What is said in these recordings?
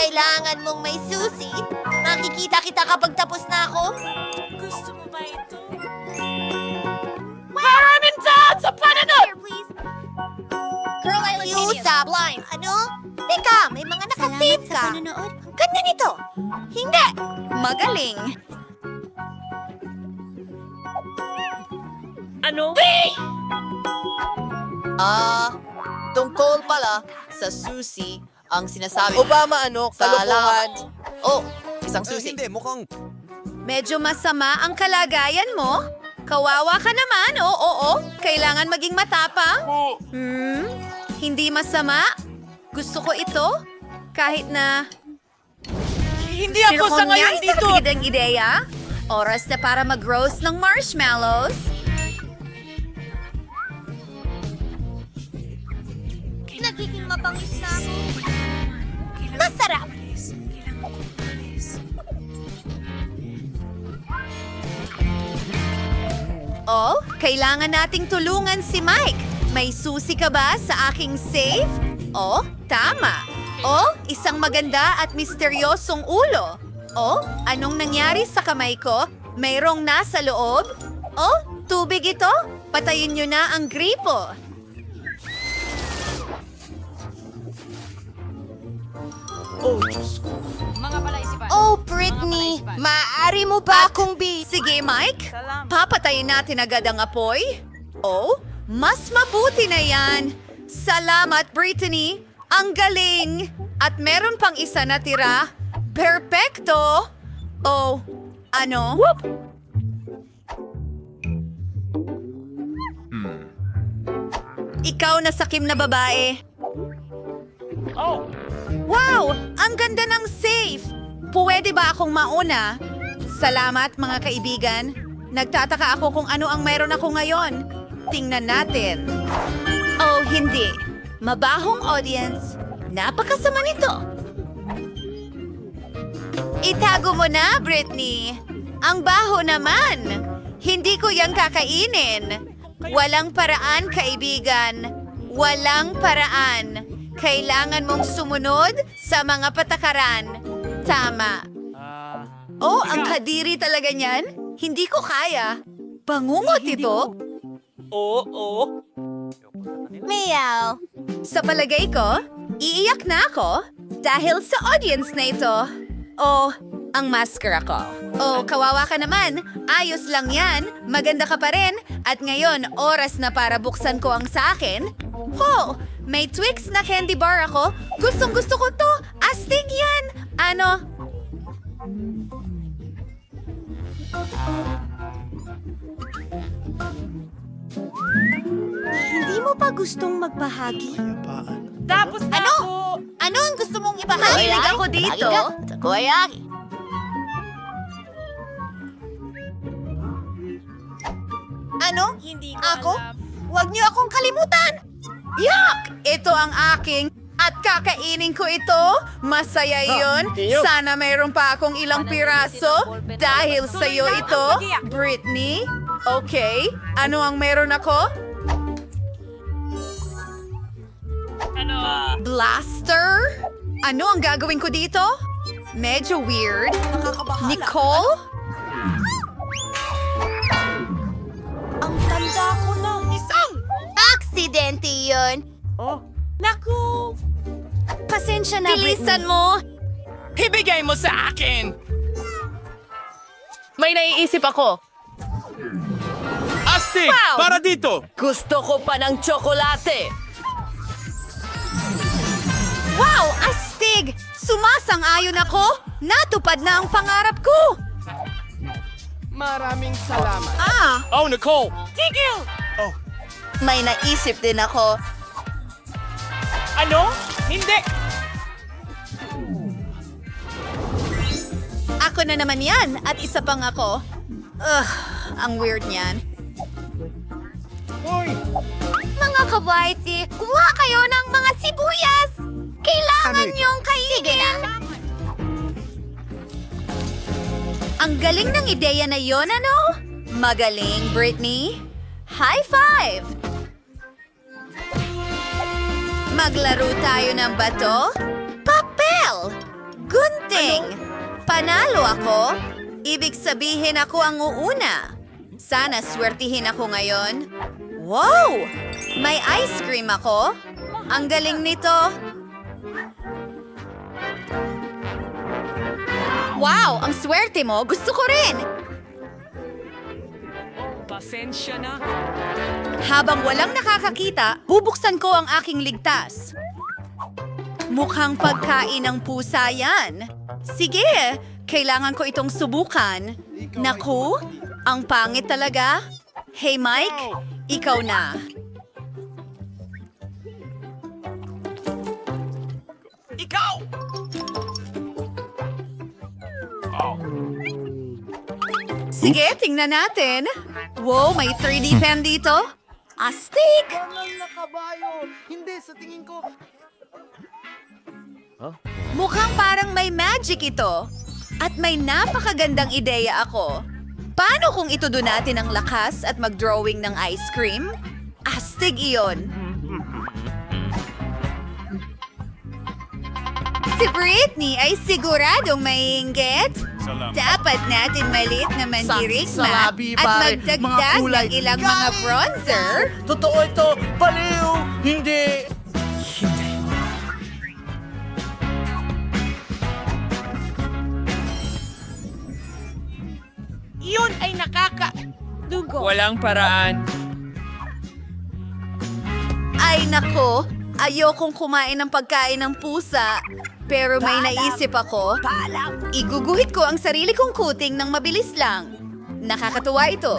kailangan mong may susi. Makikita kita kapag tapos na ako. Gusto mo ba ito? Maraming dad sa pananod! Girl, I usap. Ano? Teka, may mga nakasave ka. Ang ganda nito. Hindi. Magaling. Ano? Tungkol pala sa susi ang sinasabi. Obama, kalokohan. Oh, isang susi. Hindi, mukhang... Medyo masama ang kalagayan mo? Kawawa ka naman, oo. Kailangan maging matapang. Hindi masama. Gusto ko ito. Kahit na... Hindi ako sa ngayon dito! Ang ideya. Oras na para mag-roast ng marshmallows. Nagiging mabangis na ako. Masarap. Oh, kailangan nating tulungan si Mike. May susi ka ba sa aking safe? Oh, tama. Oh, isang maganda at misteryosong ulo. Oh, anong nangyari sa kamay ko? Mayroong nasa loob? Oh, tubig ito? Patayin niyo na ang gripo. Oh, Britney, maaari mo ba akong Sige, Mike. Papatayin natin agad ang apoy. Oh, mas mabuti na yan. Salamat, Brittany. Ang galing. At meron pang isa na tira. Perpekto. Oh, ano? Ikaw na sakim na babae. Wow! Ang ganda ng safe! Pwede ba akong mauna? Salamat, mga kaibigan. Nagtataka ako kung ano ang mayroon ako ngayon. Tingnan natin. Oh, hindi. Mabahong audience. Napakasama nito. Itago mo na, Britney. Ang baho naman. Hindi ko yang kakainin. Walang paraan, kaibigan. Walang paraan. Kailangan mong sumunod sa mga patakaran. Tama. Oh, ang kadiri talaga niyan. Hindi ko kaya. Bangungot ito. Oo. Meow. Sa palagay ko, iiyak na ako dahil sa audience na ito. Oh, ang mascara ko. Oh, kawawa ka naman. Ayos lang yan. Maganda ka pa rin. At ngayon, oras na para buksan ko ang sa akin. Oh, may Twix na candy bar ako. Gustong gusto ko to. Astig yan. Ano? Hindi mo ba gustong magbahagi? Tapos na Ano? ako! Ano ang gusto mong ibahagi? Mahilig ako dito. Takoyaki. Ano? Hindi ko Ako? alam. Huwag niyo akong kalimutan! Yak! Ito ang aking at kakainin ko ito. Masaya iyon. Sana mayroon pa akong ilang piraso dahil sa iyo ito, Britney. Okay, ano ang meron ako? Ano? Blaster? Ano ang gagawin ko dito? Medyo weird. Nicole? Ang tanda ko na. Isang! Aksidente yun. Naku! Pasensya na, Bilisan mo! Ibigay mo sa akin! May naiisip ako. Astig! Wow! Para dito! Gusto ko pa ng tsokolate. Wow! Astig! Sumasang-ayon ako! Natupad na ang pangarap ko! Maraming salamat. Oh, Nicole! Tigil! May naisip din ako. Ano? Hindi! Ako na naman yan at isa pang ako. Ugh, ang weird niyan. Mga kabaiti, kumuha kayo ng mga sibuyas! Kailangan niyong kainin! Ang galing ng ideya na yon, ano? Magaling, Britney. High five! Maglaro tayo ng bato? Papel! Panalo ako? Ibig sabihin ako ang uuna. Sana swertihin ako ngayon. Wow! May ice cream ako? Ang galing nito. Wow! Ang swerte mo! Gusto ko rin! Pasensya na. Habang walang nakakakita, bubuksan ko ang aking ligtas. Mukhang pagkain ng pusa yan. Sige, kailangan ko itong subukan. Naku, ang pangit talaga. Hey Mike, ikaw na. Ikaw! Sige, tingnan natin. Wow, may 3D pen dito. Astig! Bangal na kabayo! Hindi, sa tingin ko... Mukhang parang may magic ito. At may napakagandang ideya ako. Paano kung itudo natin ang lakas at mag-drawing ng ice cream? Astig iyon. Si Britney ay siguradong maiinggit. Dapat natin maliit na mandirigma Salabi, at pare. magdagdag Mga kulay. ng ilang mga bronzer. Totoo ito! Baliw! Hindi! Yun ay Walang paraan. Ay nako, ayokong kumain ng pagkain ng pusa. Pero may naisip ako. Iguguhit ko ang sarili kong kuting ng mabilis lang. Nakakatuwa ito.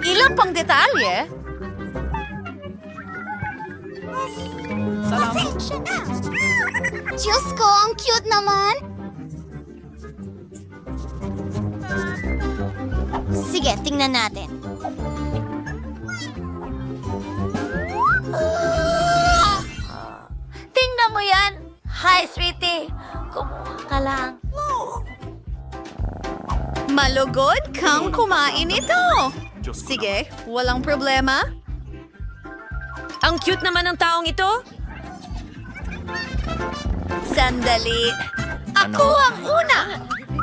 Ilang pang detalye? Pasensya na! Diyos ko, ang cute naman! Sige, tingnan natin. Tingnan mo yan! Hi, sweetie! Kumuha ka lang. Malugod kang kumain ito. Sige, walang problema. Ang cute naman ng taong ito. Sandali. Ako ang una!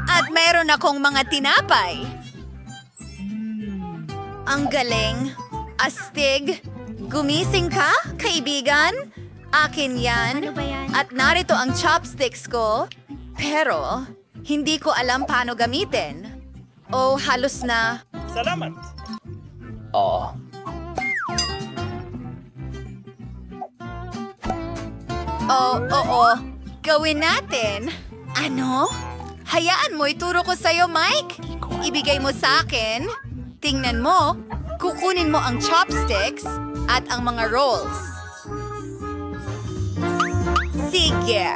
At meron akong mga tinapay. Ang galing. Astig. Gumising ka, kaibigan? Akin yan. Ano ba yan? At narito ang chopsticks ko. Pero, hindi ko alam paano gamitin. O halos na. Salamat. Oo. Gawin natin. Ano? Hayaan mo, ituro ko sa'yo, Mike. Ibigay mo sa akin. Tingnan mo. Kukunin mo ang chopsticks at ang mga rolls. Sige.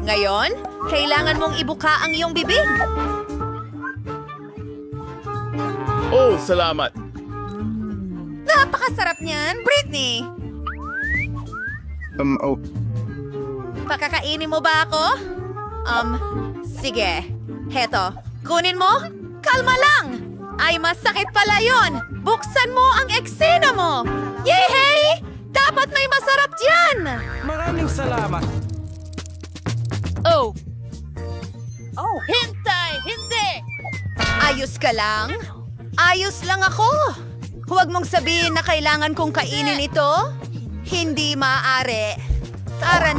Ngayon, kailangan mong ibuka ang iyong bibig. Oh, salamat. Napakasarap niyan, Britney. Oh. Pakakainin mo ba ako? Sige. Heto. Kunin mo? Kalma lang! Ay, masakit pala yon. Buksan mo ang eksena mo! Yehey! Dapat may masarap dyan! Maraming salamat. Oh! Hintay! Hindi! Ayos ka lang? Ayos lang ako. Huwag mong sabihin na kailangan kong kainin ito. Hindi maaari. Tara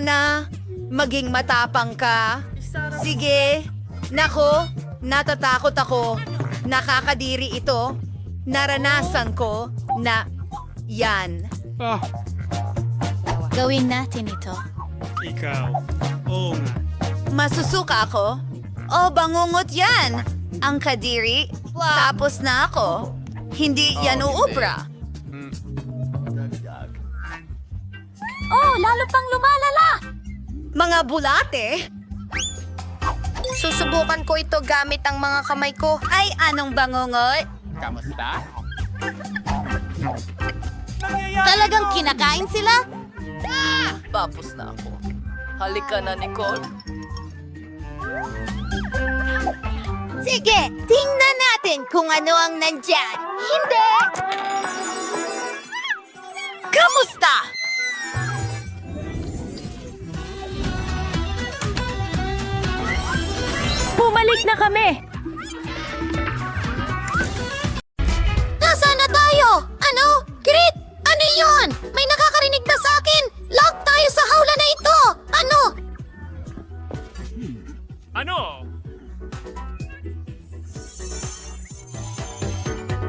na. Maging matapang ka. Sige. Nako, natatakot ako. Nakakadiri ito. Naranasan ko na yan. Gawin natin ito. Ikaw. Oo nga. Masusuka ako? O bangungot yan. Ang kadiri. Tapos na ako. Hindi yan uubra. Oh, lalo pang lumalala! Mga bulate. Susubukan ko ito gamit ang mga kamay ko. Ay, anong bangungot? Kamusta? Talagang kinakain sila? Tapos na ako. Halika na, Nicole. Sige, tingnan natin kung ano ang nandyan. Hindi! Kamusta? Malapit na kami! Nasaan na tayo? Ano? Grit! Ano yun? May nakakarinig ba sa akin? Lock tayo sa hawla na ito! Ano? Ano?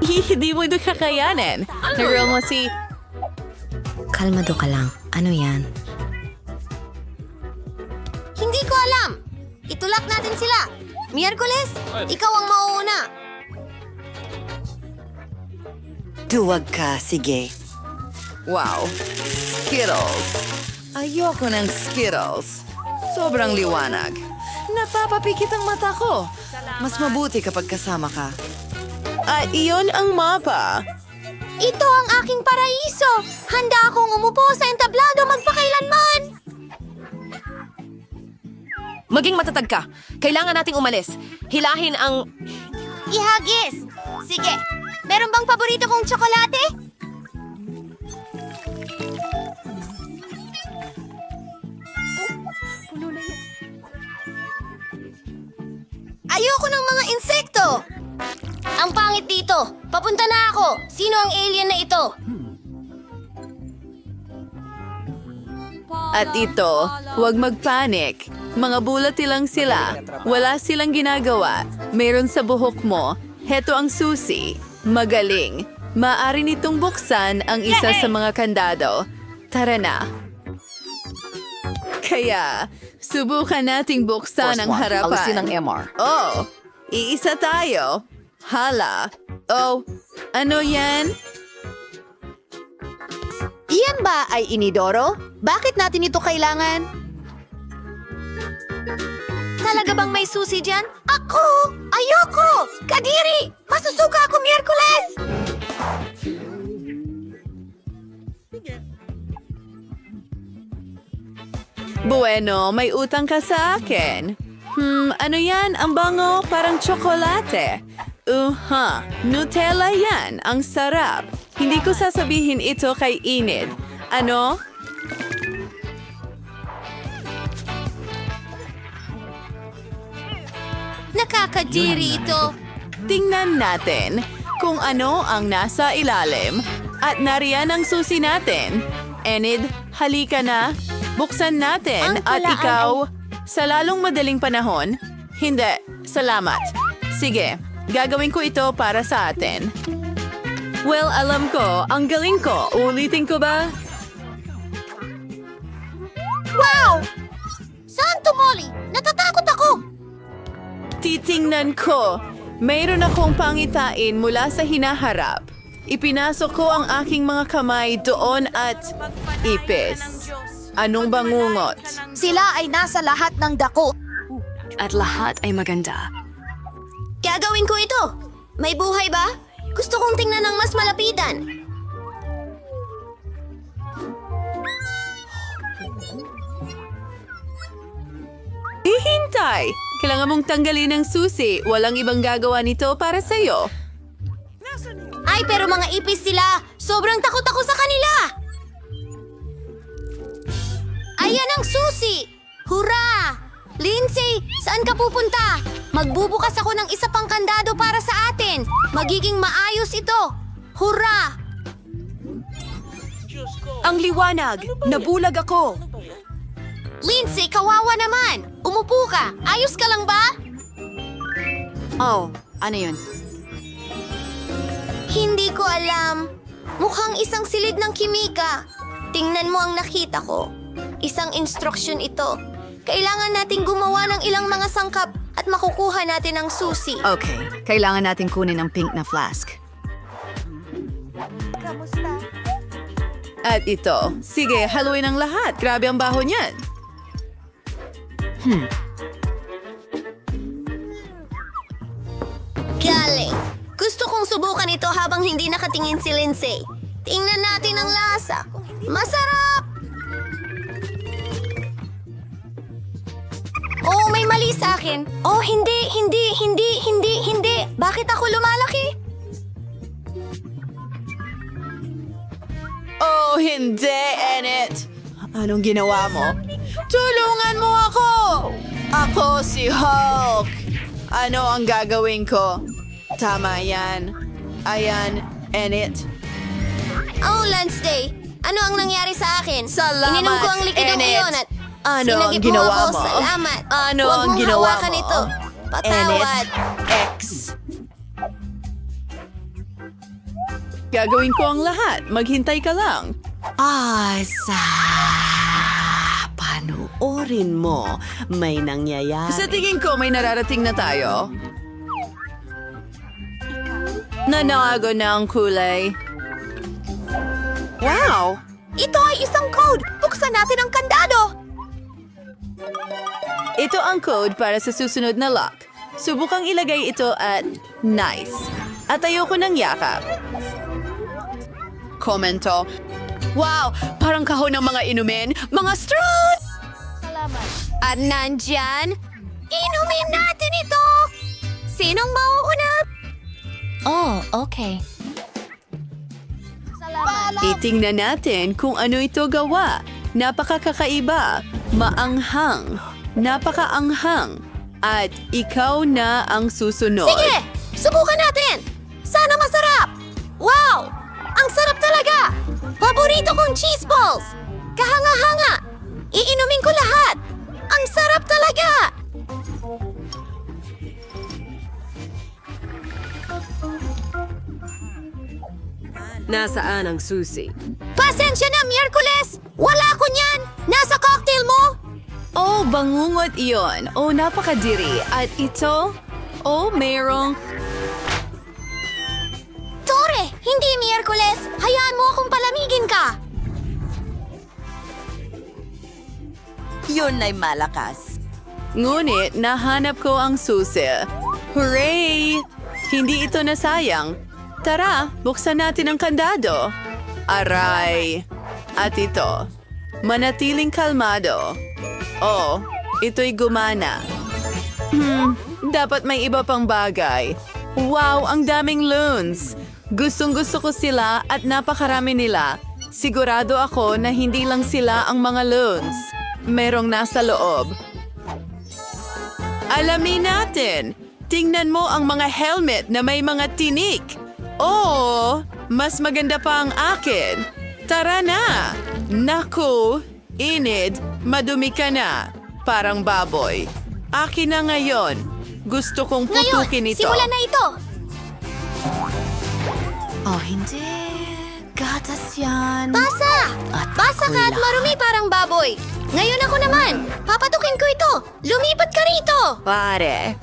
Hindi mo ito kakayanin. Naroon mo si... Kalmado ka lang. Ano yan? Hindi ko alam. Itulak natin sila. Miyerkules, ikaw ang mauuna. Duwag ka, sige. Wow, Skittles. Ayoko ng Skittles. Sobrang liwanag. Napapapikit ang mata ko. Mas mabuti kapag kasama ka. At iyon ang mapa. Ito ang aking paraiso. Handa akong umupo sa entablado magpakailanman. Maging matatag ka. Kailangan nating umalis. Hilahin ang... Ihagis. Sige. Meron bang paborito kong tsokolate? Ayoko ng mga insekto. Ang pangit dito. Papunta na ako. Sino ang alien na ito? At ito, huwag magpanik. Mga bulati lang sila. Wala silang ginagawa. Meron sa buhok mo. Heto ang susi. Magaling. Maaari nitong buksan ang isa sa mga kandado. Tara na. Kaya, subukan nating buksan ang harapan. Alisin ang MR. Oh, iisa tayo. Hala. Oh, ano yan? Iyan ba ay inidoro? Bakit natin ito kailangan? Talaga bang may susi dyan? Ako! Ayoko! Kadiri! Masusuka ako Miyerkules! Bueno, may utang ka sa akin. Ano yan? Ang bango, parang tsokolate. Nutella yan. Ang sarap. Hindi ko sasabihin ito kay Enid. Ano? Nakakadiri ito. Tingnan natin kung ano ang nasa ilalim. At nariyan ang susi natin. Enid, halika na. Buksan natin Ang at talaan ikaw, sa lalong madaling panahon, hindi, salamat. Sige, gagawin ko ito para sa atin. Well, alam ko, ang galing ko. Ulitin ko ba? Wow! Santo Molly! Natatakot ako! Titingnan ko. Mayroon akong pangitain mula sa hinaharap. Ipinasok ko ang aking mga kamay doon at ipis. Anong bangungot? Sila ay nasa lahat ng dako. At lahat ay maganda. Gagawin ko ito. May buhay ba? Gusto kong tingnan ng mas malapitan. Hihintay! Kailangan mong tanggalin ang susi. Walang ibang gagawa nito para sa'yo. Ay, pero mga ipis sila. Sobrang takot ako sa kanila. Ayan ang susi! Hurra! Lindsay, saan ka pupunta? Magbubukas ako ng isa pang kandado para sa atin. Magiging maayos ito. Hurra! Ang liwanag! Nabulag ako! Lindsay, kawawa naman. Umupo ka. Ayos ka lang ba? Oh, ano yun? Hindi ko alam. Mukhang isang silid ng kimika. Tingnan mo ang nakita ko. Isang instruksyon ito. Kailangan nating gumawa ng ilang mga sangkap at makukuha natin ang susi. Okay, kailangan natin kunin ang pink na flask. At ito. Sige, haluin ang lahat. Grabe ang baho niyan. Galing. Gusto kong subukan ito habang hindi nakatingin si Lindsay. Tingnan natin ang lasa. Masarap! Oh, may mali sa akin. Oh, hindi. Bakit ako lumalaki? Oh, hindi, Enid. Anong ginawa mo? Tulungan mo ako! Ako si Hulk! Ano ang gagawin ko? Tama yan. Ayan, Enid. Oh, Lance Day! Ano ang nangyari sa akin? Salamat, Ininom ko ang likidong Enid. iyon at Ano ang sinagip ginawa ako. mo? Salamat. Ano Huwag ang mong ginawa hawakan mo? ito. Patawad. X. Gagawin ko ang lahat. Maghintay ka lang. Panoorin mo. May nangyayari. Sa tingin ko may nararating na tayo. Nanago na ang kulay. Wow! Ito ay isang code! Buksan natin ang kandado! Ito ang code para sa susunod na lock. Subukang ilagay ito at nice. At ayoko ng yakap. Komento. Wow! Parang kahon ng mga inumin. Mga straws! At nandyan, inumin natin ito! Sinong mauuna? Oh, okay. Itingnan natin kung ano ito gawa. Napakakaiba, maanghang, napakaanghang, at ikaw na ang susunod. Sige! Subukan natin! Sana masarap! Wow! Ang sarap talaga! Paborito kong cheese balls! Kahanga-hanga! Iinumin ko lahat! Ang sarap talaga! Nasaan ang susi? Pasensya na, Miyerkules! Wala ko niyan! Nasa cocktail mo! Oh, bangungot iyon. Oh, napakadiri. At ito? Oh, mayroong... Tore! Hindi, Miyerkules! Hayaan mo akong palamigin ka! Yun ay malakas. Ngunit nahanap ko ang susi. Hooray! Hindi ito nasayang. Tara, buksan natin ang kandado. Aray! At ito, manatiling kalmado. Oh, ito'y gumana. Dapat may iba pang bagay. Wow, ang daming loons! Gustong-gusto ko sila at napakarami nila. Sigurado ako na hindi lang sila ang mga loons. Merong nasa loob. Alamin natin! Tingnan mo ang mga helmet na may mga tinik. Oh, mas maganda pa ang akin. Tara na! Naku, Enid, madumi ka na. Parang baboy. Akin na ngayon. Gusto kong putukin ito. Simulan na ito! Oh, hindi. Gatas yan. Basa! Basa ka at marumi parang baboy. Ngayon ako naman. Papatukin ko ito. Lumipat ka rito. Pare.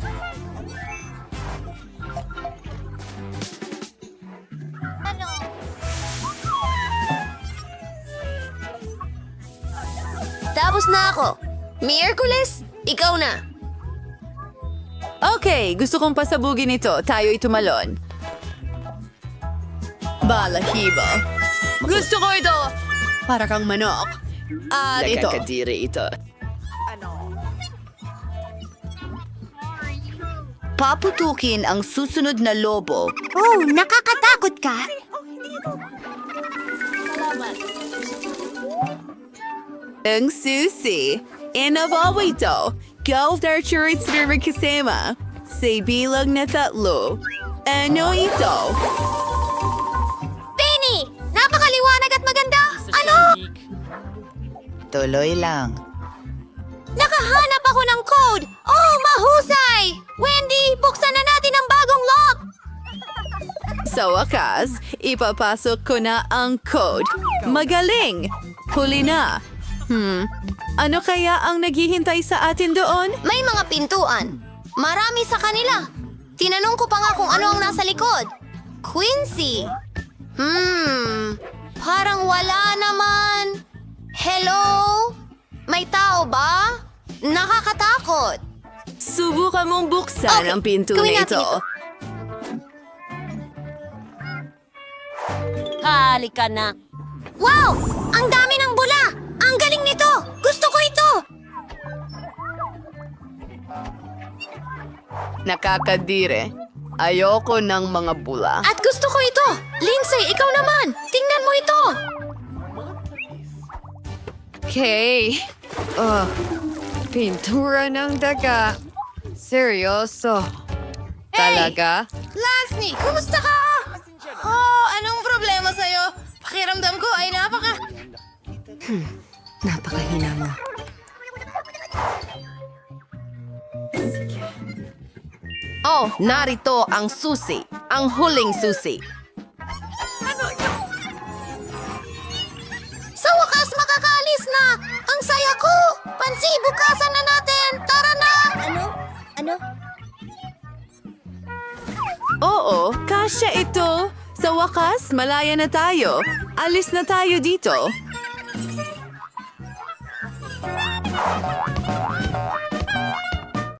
Tapos na ako. Miyerkules, ikaw na. Okay, gusto kong pasabugin ito. Tayo'y tumalon. Balahibo. Gusto ko ito! Para kang manok. At ito. Nakakadiri ito. Paputukin ang susunod na lobo. Oh, nakakatakot ka? Ang susi. Inabawa ito. Golf Archery Server kasama. Sa bilang na 3. Ano ito? Penny! Napakaliwanag at maganda! Ano? Tuloy lang. Nakahanap ako ng code! Oh, mahusay! Wendy, buksan na natin ang bagong lock! Sa wakas, ipapasok ko na ang code. Magaling! Huli na. Ano kaya ang naghihintay sa atin doon? May mga pintuan. Marami sa kanila. Tinanong ko pa nga kung ano ang nasa likod. Quincy. Parang wala naman. Hello? May tao ba? Nakakatakot. Subukan mong buksan Okay, ang pinto gawin na natin ito. ito. Halika na. Wow! Ang dami ng bula! Ang galing nito! Gusto ko ito! Nakakadire. Ayoko ng mga bula. At gusto ko ito! Lindsay, ikaw naman! Tingnan mo ito! Okay. Pintura ng daga. Seryoso. Talaga? Lasny, kumusta ka? Oh, anong problema sa'yo? Pakiramdam ko ay Napakahina mo. Oh, narito ang susi. Ang huling susi. Sa wakas, makakaalis na! Ang saya ko! Pansi, bukasan na natin! Tara na! Oo, kasya ito. Sa wakas, malaya na tayo. Alis na tayo dito.